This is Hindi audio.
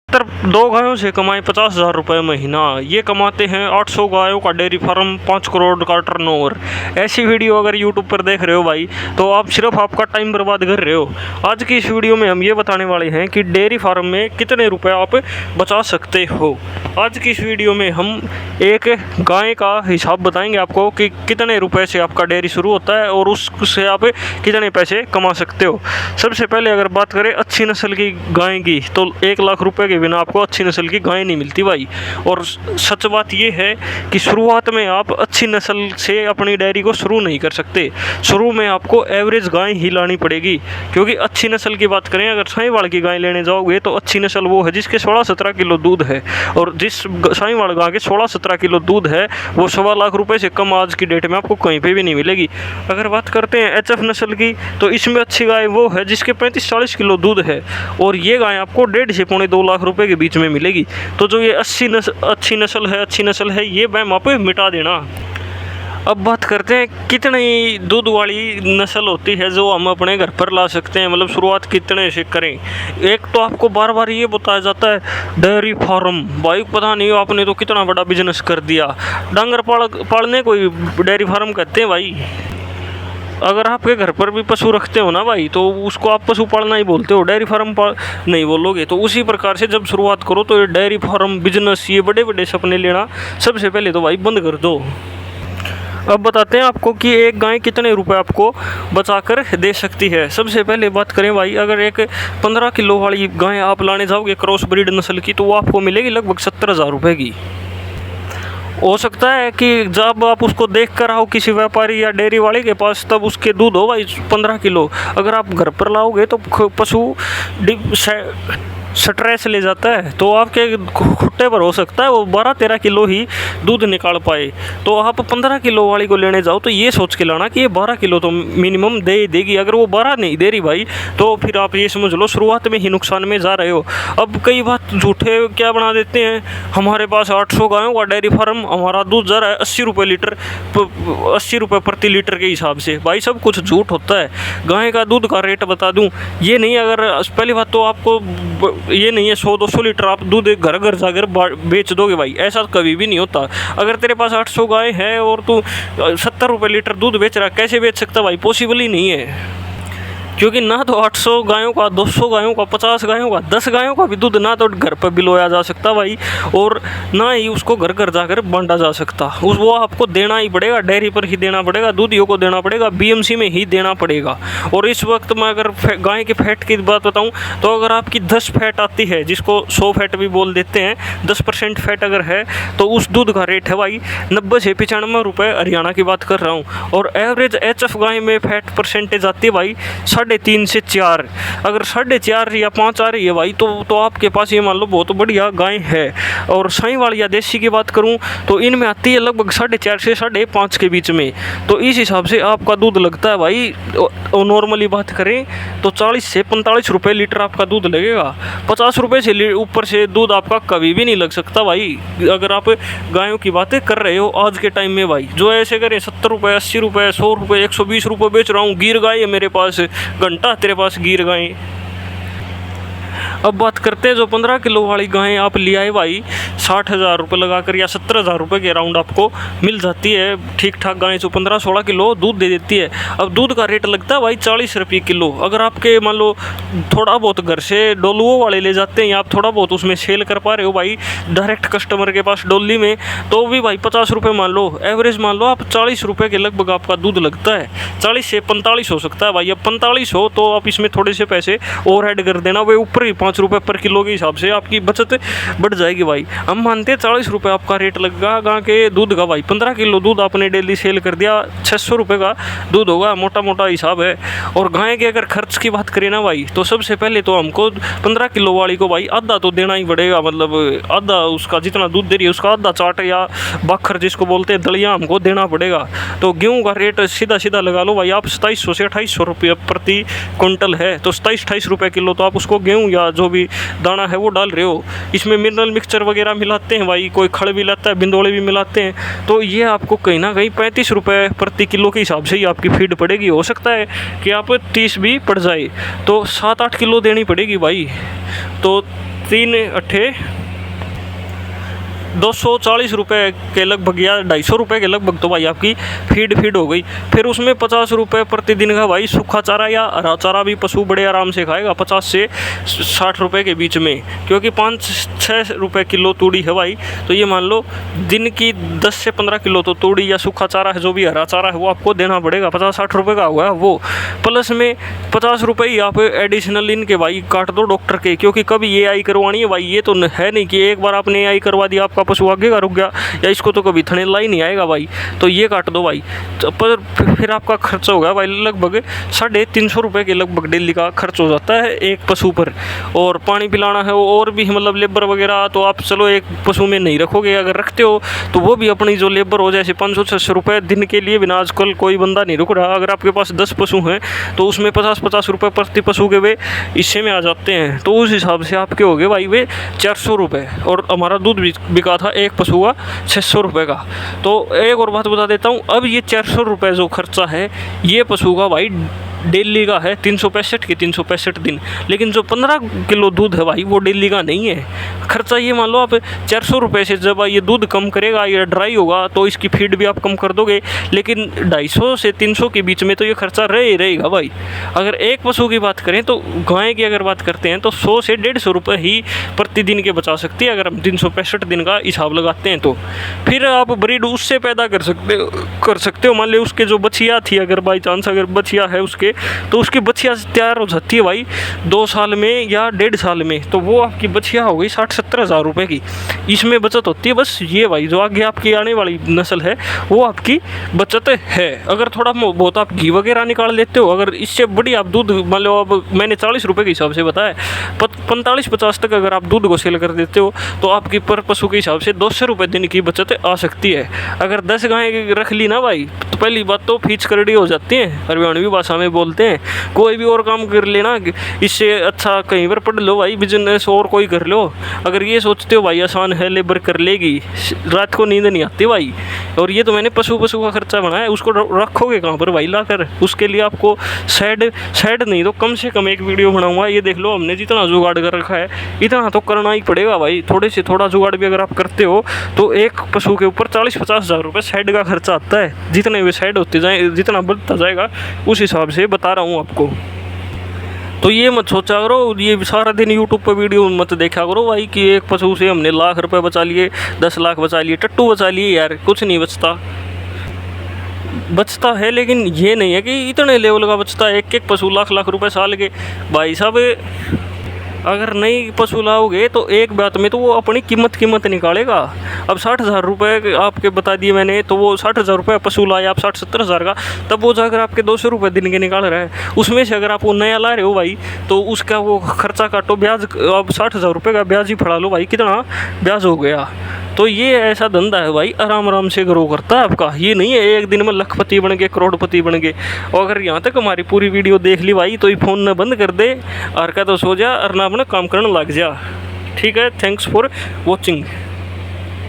दो गायों से कमाए 50,000 रुपये महीना। ये कमाते हैं 800 गायों का डेयरी फार्म, 5 करोड़ का टर्नओवर। ऐसी वीडियो अगर यूट्यूब पर देख रहे हो भाई तो आप सिर्फ आपका टाइम बर्बाद कर रहे हो। आज की इस वीडियो में हम ये बताने वाले हैं कि डेयरी फार्म में कितने रुपए आप बचा सकते हो। आज की इस वीडियो में हम एक गाय का हिसाब बताएंगे आपको कि कितने रुपए से आपका डेयरी शुरू होता है और उससे आप कितने पैसे कमा सकते हो। सबसे पहले अगर बात करें अच्छी नस्ल की गाय की तो 1 लाख रुपए के बिना आपको अच्छी नस्ल की गाय नहीं मिलती भाई। और सच बात ये है कि शुरुआत में आप अच्छी नस्ल से अपनी डेयरी को शुरू नहीं कर सकते। शुरू में आपको एवरेज गाय ही लानी पड़ेगी, क्योंकि अच्छी नस्ल की बात करें, अगर साहीवाल की गाय लेने जाओगे तो अच्छी नस्ल वो है जिसके 16-17 किलो दूध है, और जिस साहीवाल गाय के 16-17 किलो दूध है वो 1.25 लाख रुपए से कम आज की डेट में आपको कहीं पे भी नहीं मिलेगी। अगर बात करते हैं HF नस्ल की तो इसमें अच्छी गाय वो है जिसके 35-40 किलो दूध है, और ये गाय आपको 1.5 से 2.25 लाख रुपए के बीच में मिलेगी। तो जो ये अच्छी नस्ल है ये वहम आप मिटा देना। अब बात करते हैं कितनी दूध वाली नस्ल होती है जो हम अपने घर पर ला सकते हैं, मतलब शुरुआत कितने से करें। एक तो आपको बार बार ये बताया जाता है डेयरी फार्म, भाई पता नहीं आपने तो कितना बड़ा बिजनेस कर दिया। डांगर पालने को ही डेयरी फार्म कहते हैं भाई। अगर आपके घर पर भी पशु रखते हो ना भाई तो उसको आप पशु पालना ही बोलते हो, डेयरी फार्म नहीं बोलोगे। तो उसी प्रकार से जब शुरुआत करो तो ये डेयरी फार्म बिजनेस, ये बड़े बड़े सपने लेना सबसे पहले तो भाई बंद कर दो। अब बताते हैं आपको कि एक गाय कितने रुपए आपको बचा कर दे सकती है। सबसे पहले बात करें भाई, अगर एक 15 किलो वाली गाय आप लाने जाओगे क्रॉस ब्रीड नस्ल की तो वो आपको मिलेगी लगभग 70,000 रुपये की। हो सकता है कि जब आप उसको देख कर आओ किसी व्यापारी या डेयरी वाले के पास तब उसके दूध हो भाई 15 किलो। अगर आप घर पर लाओगे तो पशु स्ट्रेस ले जाता है तो आपके खुट्टे पर हो सकता है वो 12-13 किलो ही दूध निकाल पाए। तो आप 15 किलो वाली को लेने जाओ तो ये सोच के लाना कि ये 12 किलो तो मिनिमम दे ही देगी। अगर वो 12 नहीं दे रही भाई तो फिर आप ये समझ लो शुरुआत में ही नुकसान में जा रहे हो। अब कई बात झूठे क्या बना देते हैं, हमारे पास 800 गायों का डेयरी फार्म, हमारा दूध जा रहा है 80 रुपये लीटर, 80 रुपये प्रति लीटर के हिसाब से। भाई सब कुछ झूठ होता है। गाय का दूध का रेट बता दूँ, ये नहीं, अगर पहली बात तो आपको ये नहीं है 100-200 लीटर आप दूध घर घर जाकर बेच दोगे भाई, ऐसा कभी भी नहीं होता। अगर तेरे पास 800 गाय है और तू 70 रुपये लीटर दूध बेच रहा है, कैसे बेच सकता भाई, पॉसिबल ही नहीं है। क्योंकि ना तो 800 गायों का, 200 गायों का, 50 गायों का, 10 गायों का भी दूध ना तो घर पर बिलोया जा सकता भाई, और ना ही उसको घर घर जाकर बांटा जा सकता। वो आपको देना ही पड़ेगा, डेयरी पर ही देना पड़ेगा, दूधियों को देना पड़ेगा, BMC में ही देना पड़ेगा। और इस वक्त मैं अगर गाय के फैट की बात बताऊँ तो अगर आपकी 10 फैट आती है, जिसको 100 फैट भी बोल देते हैं, 10% फैट अगर है तो उस दूध का रेट है भाई 90 से 95 रुपये, हरियाणा की बात कर रहा हूँ। और एवरेज HF गाय में फैट परसेंटेज आती है भाई 3.5 से 4। अगर 4.5 या 5 आ रही है भाई तो आपके पास ये मान लो बहुत बढ़िया गाय है। और साहीवाल या देसी की बात करूं तो इनमें आती है लगभग 4.5 से 5.5 के बीच में। तो इस हिसाब से आपका दूध लगता है भाई, नॉर्मली बात करें तो 40 से 45 रुपये लीटर आपका दूध लगेगा। 50 रुपये से ऊपर से दूध आपका कभी भी नहीं लग सकता भाई, अगर आप गायों की बातें कर रहे हो आज के टाइम में भाई। जो ऐसे करें 70 रुपये, 80 रुपये, 100 रुपये, 120 रुपये बेच रहा हूँ, गिर गाय है मेरे पास, घंटा तेरे पास गिर गाय। अब बात करते हैं जो 15 किलो वाली गाय आप ले आए भाई, 60,000 रुपये लगाकर या 70,000 रुपये के अराउंड आपको मिल जाती है। ठीक ठाक गाय जो 15-16 किलो दूध दे देती है। अब दूध का रेट लगता है भाई 40 रुपये किलो। अगर आपके मान लो थोड़ा बहुत घर से डोलुओं वाले ले जाते हैं या आप थोड़ा बहुत उसमें सेल कर पा रहे हो भाई डायरेक्ट कस्टमर के पास डोली में, तो भी भाई 50 रुपये मान लो, एवरेज मान लो आप 40 रुपये के लगभग आपका दूध लगता है। 40 से 45 हो सकता है भाई। अब 45 हो तो आप इसमें थोड़े से पैसे और ऐड कर देना, वे ऊपर ही 5 रुपये पर किलो के हिसाब से आपकी बचत बढ़ जाएगी भाई। हम मानते हैं 40 रुपये आपका रेट लगेगा गाय के दूध का भाई। 15 किलो दूध आपने डेली सेल कर दिया, 600 रुपये का दूध होगा, मोटा मोटा हिसाब है। और गाय के अगर खर्च की बात करें ना भाई तो सबसे पहले तो हमको 15 किलो वाली को भाई आधा तो देना ही पड़ेगा, मतलब आधा उसका जितना दूध दे रही है उसका आधा चाट या बाखर जिसको बोलते हैं दलिया हमको देना पड़ेगा। तो गेहूँ का रेट सीधा सीधा लगा लो भाई आप, 2700 से 2800 रुपये प्रति क्विंटल है, तो 27-28 रुपये किलो तो आप उसको गेहूँ या जो भी दाना है वो डाल रहे हो। इसमें मिनरल मिक्सचर वगैरह मिलाते हैं भाई, कोई खड़ भी लाता है, बिंदोड़े भी मिलाते हैं। तो ये आपको कहीं ना कहीं 35 रुपये प्रति किलो के हिसाब से ही आपकी फीड पड़ेगी। हो सकता है कि आप 30 भी पड़ जाए तो 7-8 किलो देनी पड़ेगी भाई। तो 3 अट्ठे 240 रुपये के लगभग या 250 रुपये के लगभग तो भाई आपकी फीड हो गई। फिर उसमें 50 रुपये प्रतिदिन का भाई सूखा चारा या हरा चारा भी पशु बड़े आराम से खाएगा, 50 से 60 रुपये के बीच में, क्योंकि 5-6 रुपये किलो तूड़ी है भाई। तो ये मान लो दिन की 10 से 15 किलो तो तूड़ी या सूखा चारा है, जो भी हरा चारा है वो आपको देना पड़ेगा, 50-60 रुपये का हुआ वो। प्लस में 50 रुपये ही आप एडिशनल इनके भाई काट दो डॉक्टर के, क्योंकि कभी AI करवानी है भाई। ये तो है नहीं कि एक बार आपने AI करवा दिया आपका पशु आगे का रुक गया, या इसको तो कभी थनेला ही नहीं आएगा भाई, तो ये काट दो भाई। तो पर फिर आपका खर्च होगा भाई लगभग 350 रुपये के लगभग डेली का खर्च हो जाता है एक पशु पर। और पानी पिलाना है और भी मतलब लेबर वगैरह तो आप चलो एक पशु में नहीं रखोगे, अगर रखते हो तो वो भी अपनी जो लेबर हो, जैसे 500-600 रुपये दिन के लिए बिना आजकल कोई बंदा नहीं रुक रहा। अगर आपके पास 10 पशु हैं तो उसमें 50-50 रुपये प्रति पशु के वे हिस्से में आ जाते हैं, तो उस हिसाब से आपके हो गए भाई वे 400 रुपये। और हमारा दूध बिका था एक पशु का 600 रुपये का। तो एक और बात बता देता हूँ, अब ये 400 रुपये जो खर्चा है ये पशु का भाई डेली का है, 365 के 365 दिन। लेकिन जो 15 किलो दूध है भाई वो डेली का नहीं है खर्चा। ये मान लो आप 400 रुपये से जब ये दूध कम करेगा या ड्राई होगा तो इसकी फीड भी आप कम कर दोगे, लेकिन 250 से 300 के बीच में तो ये खर्चा रहेगा भाई। अगर एक पशु की बात करें तो गाय की अगर बात करते हैं तो 100 से 150 रुपये ही प्रतिदिन के बचा सकती है, अगर हम 365 दिन का हिसाब लगाते हैं तो। फिर आप ब्रीड उससे पैदा कर सकते हो। मान लो उसके जो बछिया थी, अगर बाई चांस अगर बछिया है उसके, तो उसकी बछिया तैयार हो जाती है भाई 2 साल में या 1.5 साल में, तो वो आपकी बछिया हो गई 60-70 हज़ार रुपये की, इसमें बचत होती है। बस ये भाई जो आगे आपकी आने वाली नस्ल है वो आपकी बचत है। अगर थोड़ा बहुत आप घी वगैरह निकाल लेते हो, अगर इससे बड़ी आप दूध मान लो, अब मैंने 40 रुपये के हिसाब से बताया, 45-50 तक अगर आप दूध को सेल कर देते हो तो आपकी पर पशु के हिसाब से 200 रुपये दिन की बचत आ सकती है। अगर 10 गायें रख ली ना भाई तो पहली बात तो फीच करड़ी हो जाती है, हरियाणवी भाषा में बोलते हैं। कोई भी और काम कर लेना, इससे अच्छा कहीं पर पढ़ लो भाई, बिजनेस और कोई कर लो। अगर ये सोचते हो भाई आसान है, लेबर कर लेगी, रात को नींद नहीं आती भाई। और ये तो मैंने पशु का खर्चा बनाया, उसको रखोगे कहाँ पर भाई लाकर? उसके लिए आपको साइड नहीं तो कम से कम एक वीडियो बनाऊंगा। ये देख लो हमने जितना जुगाड़ कर रखा है इतना तो करना ही पड़ेगा भाई। थोड़े से थोड़ा जुगाड़ भी अगर आप करते हो तो एक पशु के ऊपर 40-50 हज़ार रुपये साइड का खर्चा आता है। जितने भी साइड होते जाए, जितना बढ़ता जाएगा उस हिसाब से बता रहा हूँ आपको। तो ये मत सोचा करो, ये सारा दिन यूट्यूब पर वीडियो मत देखा करो भाई कि एक पशु से हमने लाख रुपए बचा लिए, 10 लाख बचा लिए, टट्टू बचा लिए। यार कुछ नहीं बचता है, लेकिन ये नहीं है कि इतने लेवल का बचता है। एक पशु लाख रुपए साल के भाई साहब। अगर नई पशु लाओगे तो एक बात में तो वो अपनी कीमत निकालेगा। अब 60,000 रुपये आपके बता दिए मैंने, तो वो 60,000 रुपये पशु लाए आप 60-70 हज़ार का, तब वो जाकर आपके 200 रुपये दिन के निकाल रहा है। उसमें से अगर आप वो नया ला रहे हो भाई तो उसका वो खर्चा काटो, ब्याज अब 60,000 रुपये का ब्याज ही फड़ा लो भाई, कितना ब्याज हो गया। तो ये ऐसा धंधा है भाई, आराम से ग्रो करता है आपका। ये नहीं है एक दिन में लखपति बन गए, करोड़पति बन गए। और अगर यहाँ तक हमारी पूरी वीडियो देख ली भाई तो ये फ़ोन न बंद कर दे और क्या तो सो जा और ना अपना काम करने लग जा। ठीक है, थैंक्स फॉर वॉचिंग।